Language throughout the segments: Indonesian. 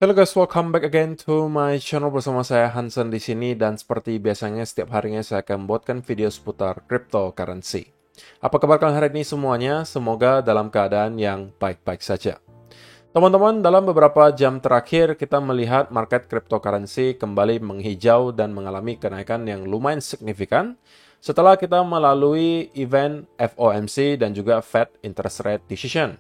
Hello guys, welcome back again to my channel bersama saya Hansen di sini dan seperti biasanya setiap harinya saya akan membuatkan video seputar cryptocurrency. Apa kabar kalian hari ini semuanya? Semoga dalam keadaan yang baik-baik saja. Teman-teman, dalam beberapa jam terakhir kita melihat market cryptocurrency kembali menghijau dan mengalami kenaikan yang lumayan signifikan setelah kita melalui event FOMC dan juga Fed Interest Rate Decision.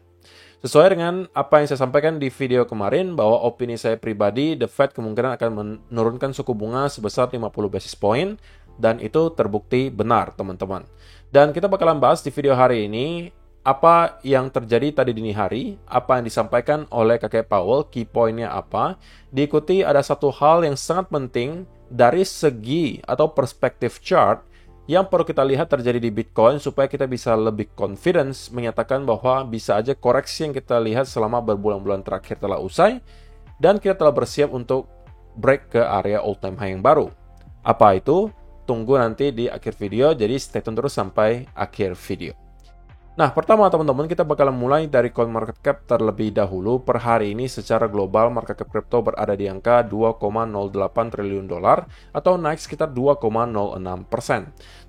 Sesuai dengan apa yang saya sampaikan di video kemarin, bahwa opini saya pribadi, The Fed kemungkinan akan menurunkan suku bunga sebesar 50 basis point, dan itu terbukti benar, teman-teman. Dan kita bakalan bahas di video hari ini, apa yang terjadi tadi dini hari, apa yang disampaikan oleh Kakek Powell, key point-nya apa, diikuti ada satu hal yang sangat penting dari segi atau perspektif chart, yang perlu kita lihat terjadi di Bitcoin supaya kita bisa lebih confidence menyatakan bahwa bisa aja koreksi yang kita lihat selama berbulan-bulan terakhir telah usai dan kita telah bersiap untuk break ke area all time high yang baru. Apa itu? Tunggu nanti di akhir video, jadi stay tune terus sampai akhir video. Nah, pertama teman-teman, kita bakalan mulai dari CoinMarketCap terlebih dahulu. Per hari ini secara global market cap crypto berada di angka 2,08 triliun dolar atau naik sekitar 2,06%.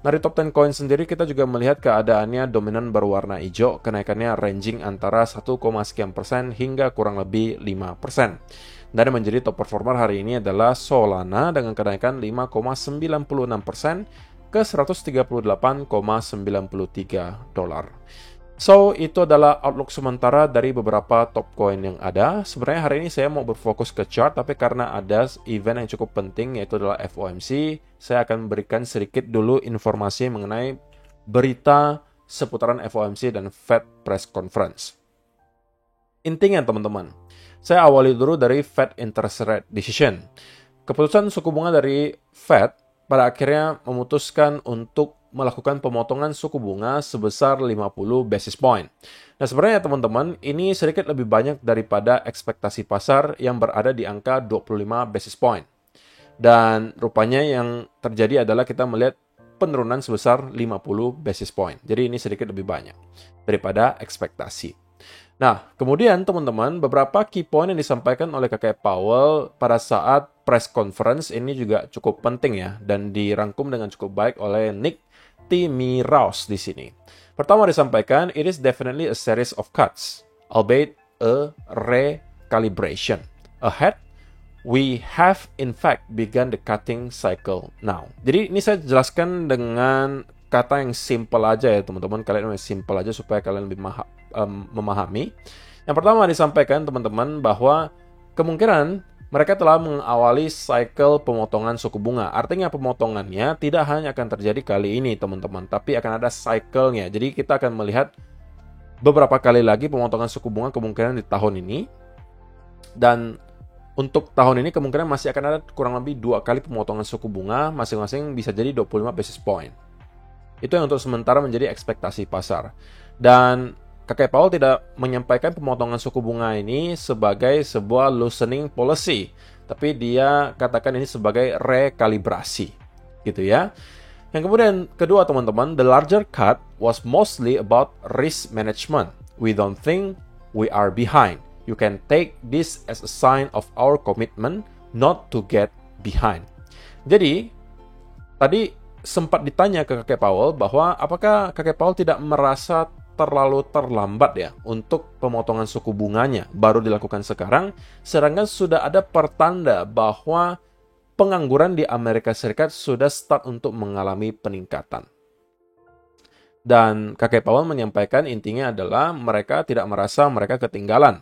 Nah, di top 10 coin sendiri kita juga melihat keadaannya dominan berwarna hijau, kenaikannya ranging antara 1, sekian persen hingga kurang lebih 5%. Dan yang menjadi top performer hari ini adalah Solana dengan kenaikan 5,96% ke 138,93 dolar. So, itu adalah outlook sementara dari beberapa top coin yang ada. Sebenarnya hari ini saya mau berfokus ke chart, tapi karena ada event yang cukup penting, yaitu adalah FOMC, saya akan memberikan sedikit dulu informasi mengenai berita seputaran FOMC dan Fed Press Conference. Intinya, teman-teman, saya awali dulu dari Fed Interest Rate Decision. Keputusan suku bunga dari Fed pada akhirnya memutuskan untuk melakukan pemotongan suku bunga sebesar 50 basis point. Nah, sebenarnya teman-teman, ini sedikit lebih banyak daripada ekspektasi pasar yang berada di angka 25 basis point. Dan rupanya yang terjadi adalah kita melihat penurunan sebesar 50 basis point. Jadi ini sedikit lebih banyak daripada ekspektasi. Nah, kemudian teman-teman, beberapa key point yang disampaikan oleh Kakek Powell pada saat press conference ini juga cukup penting ya, dan dirangkum dengan cukup baik oleh Nick Timiraos di sini. Pertama disampaikan, it is definitely a series of cuts, albeit a recalibration. Ahead, we have in fact begun the cutting cycle now. Jadi ini saya jelaskan dengan kata yang simple aja ya teman-teman. Kalian simple aja supaya kalian lebih memahami. Yang pertama disampaikan teman-teman bahwa kemungkinan mereka telah mengawali cycle pemotongan suku bunga. Artinya pemotongannya tidak hanya akan terjadi kali ini teman-teman, tapi akan ada cycle-nya. Jadi kita akan melihat beberapa kali lagi pemotongan suku bunga kemungkinan di tahun ini. Dan untuk tahun ini kemungkinan masih akan ada kurang lebih 2 kali pemotongan suku bunga, masing-masing bisa jadi 25 basis point. Itu yang untuk sementara menjadi ekspektasi pasar. Dan Kakek Powell tidak menyampaikan pemotongan suku bunga ini sebagai sebuah loosening policy, tapi dia katakan ini sebagai rekalibrasi, gitu ya. Yang kemudian kedua teman-teman, the larger cut was mostly about risk management. We don't think we are behind. You can take this as a sign of our commitment not to get behind. Jadi, tadi sempat ditanya ke Kakek Powell bahwa apakah Kakek Powell tidak merasa terlalu terlambat ya untuk pemotongan suku bunganya baru dilakukan sekarang, sedangkan sudah ada pertanda bahwa pengangguran di Amerika Serikat sudah start untuk mengalami peningkatan. Dan Kakek Powell menyampaikan intinya adalah mereka tidak merasa mereka ketinggalan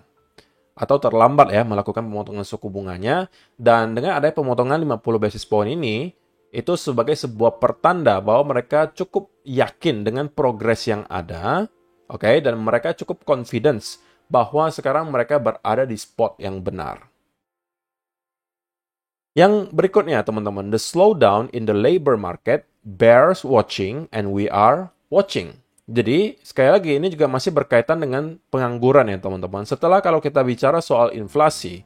atau terlambat ya melakukan pemotongan suku bunganya, dan dengan adanya pemotongan 50 basis point ini itu sebagai sebuah pertanda bahwa mereka cukup yakin dengan progres yang ada. Oke, dan mereka cukup confidence bahwa sekarang mereka berada di spot yang benar. Yang berikutnya, teman-teman, the slowdown in the labor market bears watching and we are watching. Jadi, sekali lagi, ini juga masih berkaitan dengan pengangguran ya, teman-teman. Setelah kalau kita bicara soal inflasi,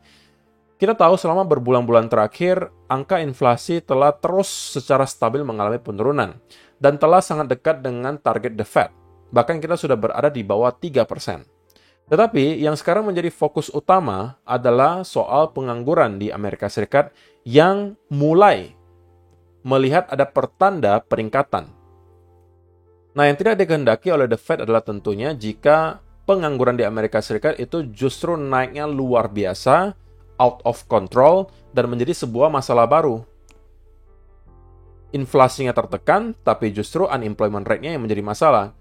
kita tahu selama berbulan-bulan terakhir, angka inflasi telah terus secara stabil mengalami penurunan dan telah sangat dekat dengan target The Fed. Bahkan kita sudah berada di bawah 3%. Tetapi yang sekarang menjadi fokus utama adalah soal pengangguran di Amerika Serikat yang mulai melihat ada pertanda peningkatan. Nah, yang tidak dikehendaki oleh The Fed adalah tentunya jika pengangguran di Amerika Serikat itu justru naiknya luar biasa, out of control, dan menjadi sebuah masalah baru. Inflasinya tertekan, tapi justru unemployment rate-nya yang menjadi masalah.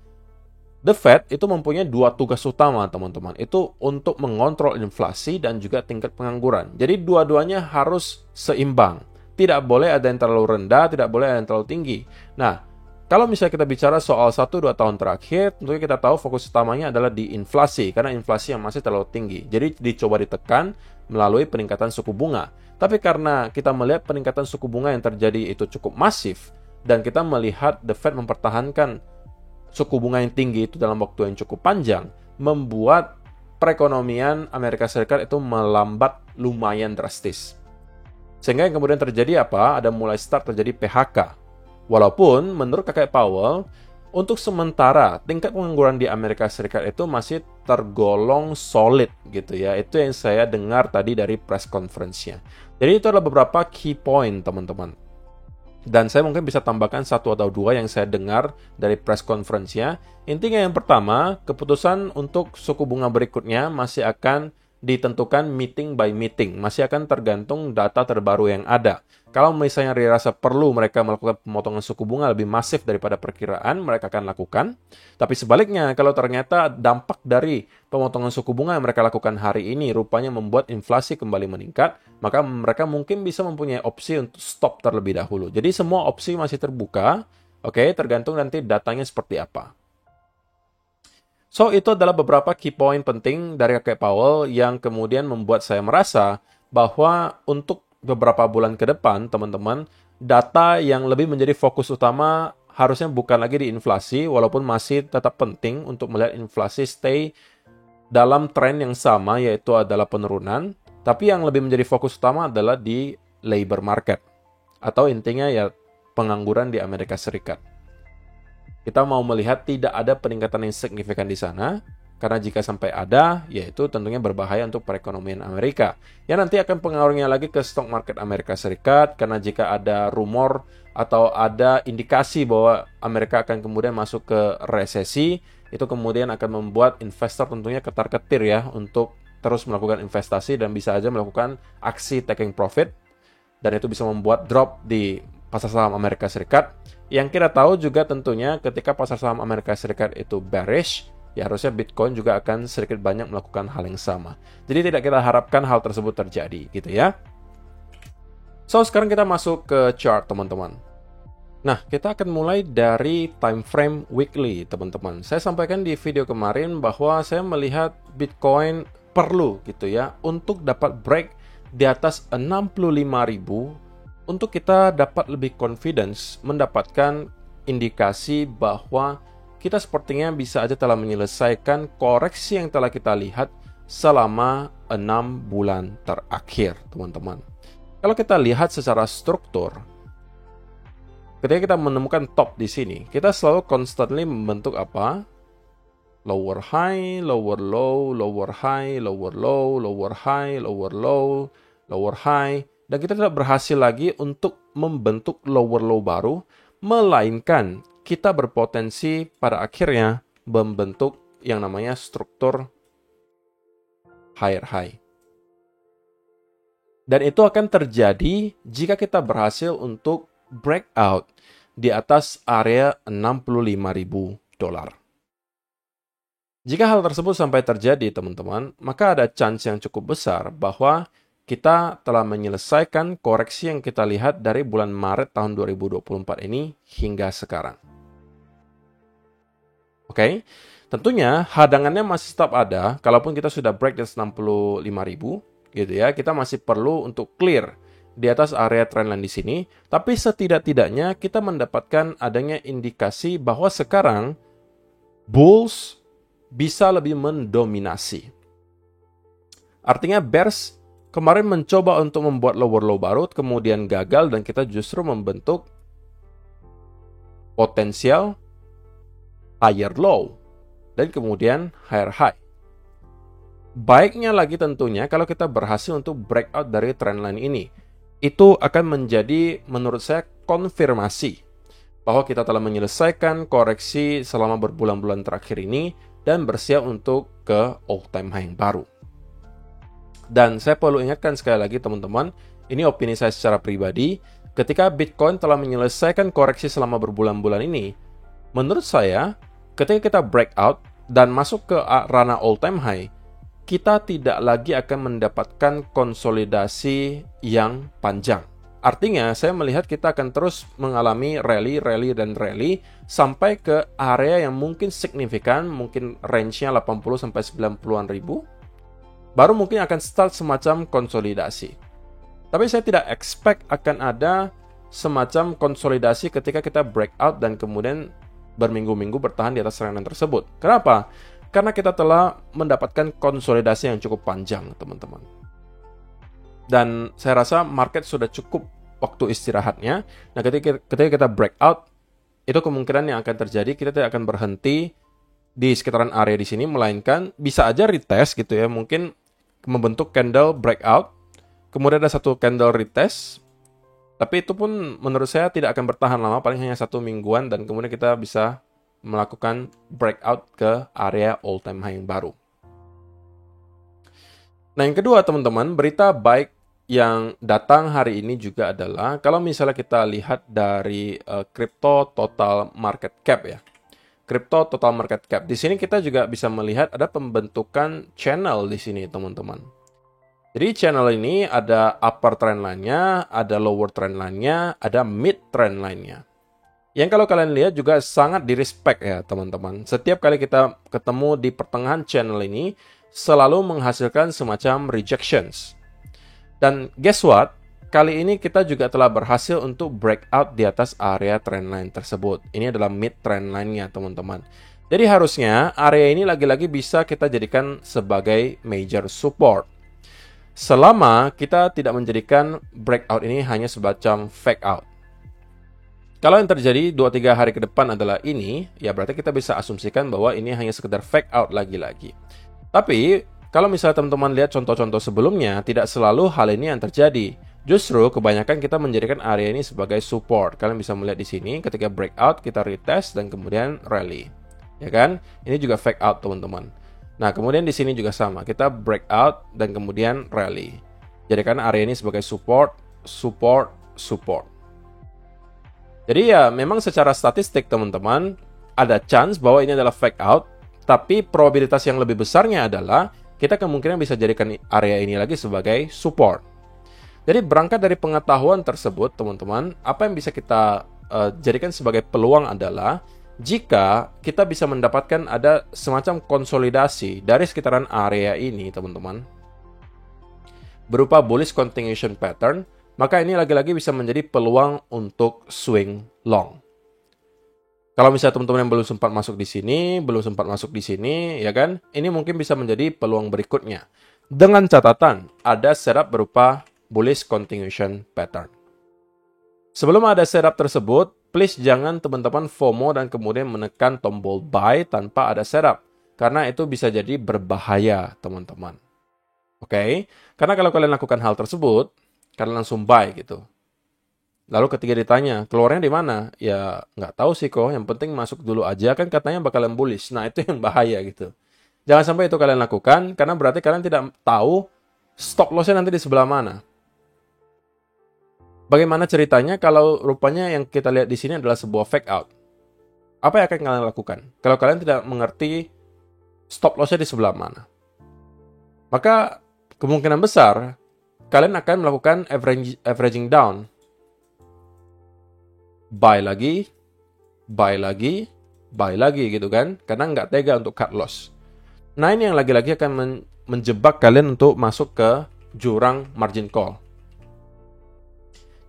The Fed itu mempunyai dua tugas utama, teman-teman. Itu untuk mengontrol inflasi dan juga tingkat pengangguran. Jadi dua-duanya harus seimbang. Tidak boleh ada yang terlalu rendah, tidak boleh ada yang terlalu tinggi. Nah, kalau misalnya kita bicara soal 1-2 tahun terakhir, tentunya kita tahu fokus utamanya adalah di inflasi, karena inflasi yang masih terlalu tinggi. Jadi dicoba ditekan melalui peningkatan suku bunga. Tapi karena kita melihat peningkatan suku bunga yang terjadi itu cukup masif, dan kita melihat The Fed mempertahankan suku bunga yang tinggi itu dalam waktu yang cukup panjang, membuat perekonomian Amerika Serikat itu melambat lumayan drastis. Sehingga yang kemudian terjadi apa? Ada mulai start terjadi PHK. Walaupun menurut Kakek Powell, untuk sementara tingkat pengangguran di Amerika Serikat itu masih tergolong solid gitu ya. Itu yang saya dengar tadi dari press conference-nya. Jadi itu adalah beberapa key point, teman-teman. Dan saya mungkin bisa tambahkan 1 atau 2 yang saya dengar dari press conference-nya. Intinya yang pertama, keputusan untuk suku bunga berikutnya masih akan ditentukan meeting by meeting. Masih akan tergantung data terbaru yang ada. Kalau misalnya dirasa perlu mereka melakukan pemotongan suku bunga lebih masif daripada perkiraan, mereka akan lakukan. Tapi sebaliknya, kalau ternyata dampak dari pemotongan suku bunga yang mereka lakukan hari ini rupanya membuat inflasi kembali meningkat, maka mereka mungkin bisa mempunyai opsi untuk stop terlebih dahulu. Jadi semua opsi masih terbuka, oke, tergantung nanti datanya seperti apa. So, itu adalah beberapa key point penting dari Kakek Powell yang kemudian membuat saya merasa bahwa untuk beberapa bulan ke depan, teman-teman, data yang lebih menjadi fokus utama harusnya bukan lagi di inflasi, walaupun masih tetap penting untuk melihat inflasi stay dalam tren yang sama, yaitu adalah penurunan, tapi yang lebih menjadi fokus utama adalah di labor market, atau intinya ya pengangguran di Amerika Serikat. Kita mau melihat tidak ada peningkatan yang signifikan di sana, karena jika sampai ada, yaitu tentunya berbahaya untuk perekonomian Amerika. Ya nanti akan pengaruhnya lagi ke stock market Amerika Serikat, karena jika ada rumor atau ada indikasi bahwa Amerika akan kemudian masuk ke resesi, itu kemudian akan membuat investor tentunya ketar-ketir ya untuk terus melakukan investasi dan bisa aja melakukan aksi taking profit, dan itu bisa membuat drop di pasar saham Amerika Serikat. Yang kita tahu juga tentunya ketika pasar saham Amerika Serikat itu bearish, ya harusnya Bitcoin juga akan sedikit banyak melakukan hal yang sama. Jadi tidak kita harapkan hal tersebut terjadi, gitu ya. So, sekarang kita masuk ke chart, teman-teman. Nah, kita akan mulai dari time frame weekly, teman-teman. Saya sampaikan di video kemarin bahwa saya melihat Bitcoin perlu, gitu ya, untuk dapat break di atas 65.000 untuk kita dapat lebih confidence mendapatkan indikasi bahwa kita sepertinya bisa aja telah menyelesaikan koreksi yang telah kita lihat selama 6 bulan terakhir, teman-teman. Kalau kita lihat secara struktur, ketika kita menemukan top di sini, kita selalu constantly membentuk apa? Lower high, lower low, lower high, lower low, lower high, lower low, lower high. Dan kita tidak berhasil lagi untuk membentuk lower low baru, melainkan kita berpotensi pada akhirnya membentuk yang namanya struktur higher high. Dan itu akan terjadi jika kita berhasil untuk breakout di atas area $65.000. Jika hal tersebut sampai terjadi, teman-teman, maka ada chance yang cukup besar bahwa kita telah menyelesaikan koreksi yang kita lihat dari bulan Maret tahun 2024 ini hingga sekarang. Oke, tentunya hadangannya masih tetap ada, kalaupun kita sudah break di 65.000, gitu ya, kita masih perlu untuk clear di atas area trendline di sini, tapi setidak-tidaknya kita mendapatkan adanya indikasi bahwa sekarang bulls bisa lebih mendominasi. Artinya bears kemarin mencoba untuk membuat lower low baru, kemudian gagal dan kita justru membentuk potensial higher low dan kemudian higher high. Baiknya lagi tentunya kalau kita berhasil untuk breakout dari trendline ini. Itu akan menjadi menurut saya konfirmasi bahwa kita telah menyelesaikan koreksi selama berbulan-bulan terakhir ini dan bersiap untuk ke all-time high yang baru. Dan saya perlu ingatkan sekali lagi teman-teman, ini opini saya secara pribadi, ketika Bitcoin telah menyelesaikan koreksi selama berbulan-bulan ini, menurut saya, ketika kita breakout dan masuk ke ranah all-time high, kita tidak lagi akan mendapatkan konsolidasi yang panjang. Artinya, saya melihat kita akan terus mengalami rally sampai ke area yang mungkin signifikan, mungkin range-nya 80-90-an ribu, baru mungkin akan start semacam konsolidasi. Tapi saya tidak expect akan ada semacam konsolidasi ketika kita breakout dan kemudian berminggu-minggu bertahan di atas range tersebut. Kenapa? Karena kita telah mendapatkan konsolidasi yang cukup panjang, teman-teman. Dan saya rasa market sudah cukup waktu istirahatnya. Nah, ketika kita breakout, itu kemungkinan yang akan terjadi, kita tidak akan berhenti di sekitaran area di sini, melainkan bisa aja retest gitu ya, mungkin membentuk candle breakout, kemudian ada satu candle retest, tapi itu pun menurut saya tidak akan bertahan lama, paling hanya 1 mingguan, dan kemudian kita bisa melakukan breakout ke area all-time high yang baru. Nah, yang kedua teman-teman, berita baik yang datang hari ini juga adalah, kalau misalnya kita lihat dari crypto total market cap ya, crypto total market cap, di sini kita juga bisa melihat ada pembentukan channel di sini teman-teman. Jadi channel ini ada upper trend line-nya, ada lower trend line-nya, ada mid trend line-nya. Yang kalau kalian lihat juga sangat di-respect ya teman-teman. Setiap kali kita ketemu di pertengahan channel ini, selalu menghasilkan semacam rejections. Dan guess what? Kali ini kita juga telah berhasil untuk breakout di atas area trendline tersebut. Ini adalah mid trendline-nya teman-teman. Jadi harusnya area ini lagi-lagi bisa kita jadikan sebagai major support. Selama kita tidak menjadikan breakout ini hanya semacam fake out. Kalau yang terjadi 2-3 hari ke depan adalah ini, ya berarti kita bisa asumsikan bahwa ini hanya sekedar fake out lagi-lagi. Tapi, kalau misalnya teman-teman lihat contoh-contoh sebelumnya, tidak selalu hal ini yang terjadi. Justru, kebanyakan kita menjadikan area ini sebagai support. Kalian bisa melihat di sini, ketika breakout, kita retest, dan kemudian rally. Ya kan? Ini juga fake out, teman-teman. Nah, kemudian di sini juga sama. Kita breakout, dan kemudian rally. Jadikan area ini sebagai support, support, support. Jadi ya memang secara statistik teman-teman ada chance bahwa ini adalah fake out, tapi probabilitas yang lebih besarnya adalah kita kemungkinan bisa jadikan area ini lagi sebagai support. Jadi berangkat dari pengetahuan tersebut teman-teman, apa yang bisa kita jadikan sebagai peluang adalah jika kita bisa mendapatkan ada semacam konsolidasi dari sekitaran area ini teman-teman, berupa bullish continuation pattern, maka ini lagi-lagi bisa menjadi peluang untuk swing long. Kalau misalnya teman-teman yang belum sempat masuk di sini, ya kan? Ini mungkin bisa menjadi peluang berikutnya. Dengan catatan, ada setup berupa bullish continuation pattern. Sebelum ada setup tersebut, please jangan teman-teman FOMO dan kemudian menekan tombol buy tanpa ada setup. Karena itu bisa jadi berbahaya, teman-teman. Oke? Karena kalau kalian lakukan hal tersebut, kalian langsung buy gitu. Lalu ketika ditanya, keluarnya di mana? Ya, nggak tahu sih kok. Yang penting masuk dulu aja, kan katanya bakalan bullish. Nah, itu yang bahaya gitu. Jangan sampai itu kalian lakukan, karena berarti kalian tidak tahu stop loss-nya nanti di sebelah mana. Bagaimana ceritanya kalau rupanya yang kita lihat di sini adalah sebuah fake out? Apa yang akan kalian lakukan? Kalau kalian tidak mengerti stop loss-nya di sebelah mana. Maka kemungkinan besar kalian akan melakukan averaging down. Buy lagi gitu kan. Karena nggak tega untuk cut loss. Nah, ini yang lagi-lagi akan menjebak kalian untuk masuk ke jurang margin call.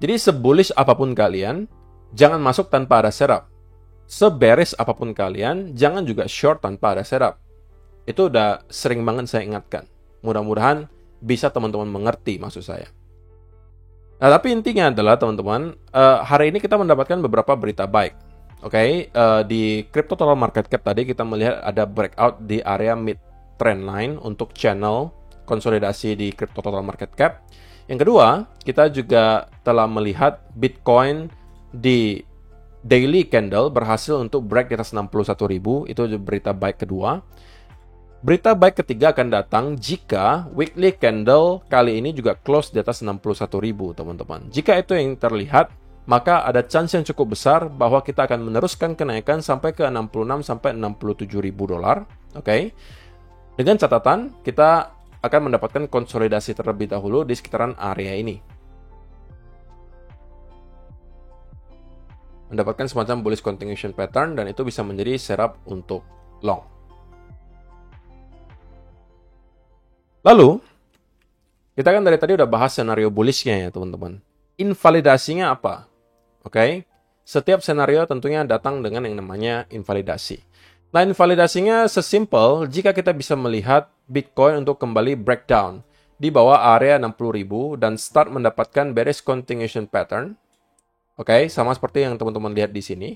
Jadi sebullish apapun kalian, jangan masuk tanpa ada setup. Seberes apapun kalian, jangan juga short tanpa ada setup. Itu udah sering banget saya ingatkan. Mudah-mudahan bisa teman-teman mengerti maksud saya. Nah, tapi intinya adalah teman-teman, hari ini kita mendapatkan beberapa berita baik. Oke, di crypto total market cap tadi kita melihat ada breakout di area mid trend line, untuk channel konsolidasi di crypto total market cap. Yang kedua, kita juga telah melihat Bitcoin di daily candle berhasil untuk break di atas 61.000, itu berita baik kedua. Berita baik ketiga akan datang jika weekly candle kali ini juga close di atas 61.000, teman-teman. Jika itu yang terlihat, maka ada chance yang cukup besar bahwa kita akan meneruskan kenaikan sampai ke 66 sampai 67.000 dolar. Oke. Dengan catatan, kita akan mendapatkan konsolidasi terlebih dahulu di sekitaran area ini. Mendapatkan semacam bullish continuation pattern, dan itu bisa menjadi setup untuk long. Lalu, kita kan dari tadi udah bahas senario bullishnya ya, teman-teman. Invalidasinya apa? Oke. Setiap senario tentunya datang dengan yang namanya invalidasi. Nah, invalidasinya sesimpel jika kita bisa melihat Bitcoin untuk kembali breakdown di bawah area 60.000 dan start mendapatkan bearish continuation pattern. Oke, sama seperti yang teman-teman lihat di sini.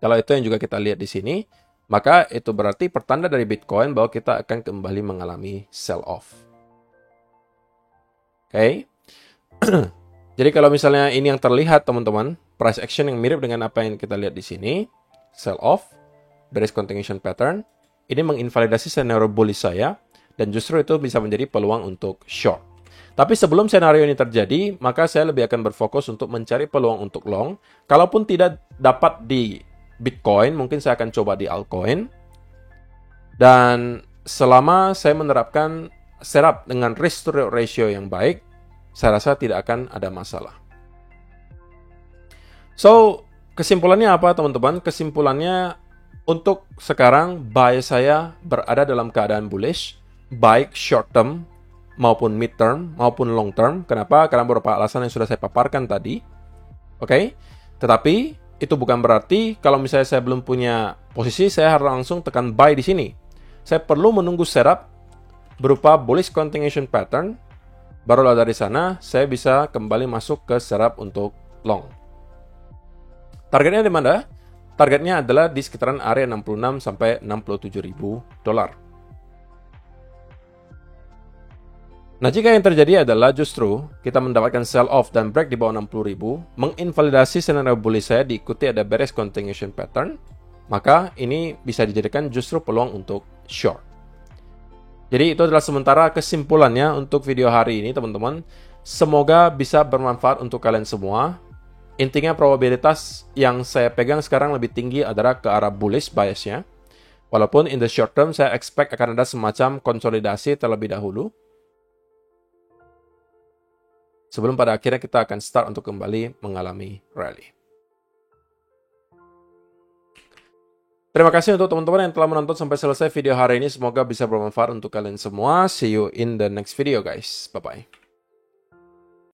Kalau itu yang juga kita lihat di sini, maka itu berarti pertanda dari Bitcoin bahwa kita akan kembali mengalami sell-off. Oke. Jadi kalau misalnya ini yang terlihat, teman-teman, price action yang mirip dengan apa yang kita lihat di sini, sell-off, bearish continuation pattern, ini menginvalidasi senario bullish saya, dan justru itu bisa menjadi peluang untuk short. Tapi sebelum senario ini terjadi, maka saya lebih akan berfokus untuk mencari peluang untuk long. Kalaupun tidak dapat di Bitcoin, mungkin saya akan coba di altcoin. Dan selama saya menerapkan setup dengan risk to reward ratio yang baik, saya rasa tidak akan ada masalah. So, kesimpulannya apa, teman-teman? Kesimpulannya, untuk sekarang buy saya berada dalam keadaan bullish, baik short term maupun mid term maupun long term. Kenapa? Karena beberapa alasan yang sudah saya paparkan tadi. Oke. Tetapi itu bukan berarti kalau misalnya saya belum punya posisi, saya harus langsung tekan buy di sini. Saya perlu menunggu setup berupa bullish continuation pattern. Barulah dari sana saya bisa kembali masuk ke setup untuk long. Targetnya di mana? Targetnya adalah di sekitaran area 66 sampai 67.000 dolar. Nah, jika yang terjadi adalah justru kita mendapatkan sell off dan break di bawah 60.000, menginvalidasi senario bullish saya diikuti ada bearish continuation pattern, maka ini bisa dijadikan justru peluang untuk short. Jadi itu adalah sementara kesimpulannya untuk video hari ini, teman-teman. Semoga bisa bermanfaat untuk kalian semua. Intinya probabilitas yang saya pegang sekarang lebih tinggi adalah ke arah bullish biasnya. Walaupun in the short term saya expect akan ada semacam konsolidasi terlebih dahulu, sebelum pada akhirnya kita akan start untuk kembali mengalami rally. Terima kasih untuk teman-teman yang telah menonton sampai selesai video hari ini. Semoga bisa bermanfaat untuk kalian semua. See you in the next video, guys. Bye-bye.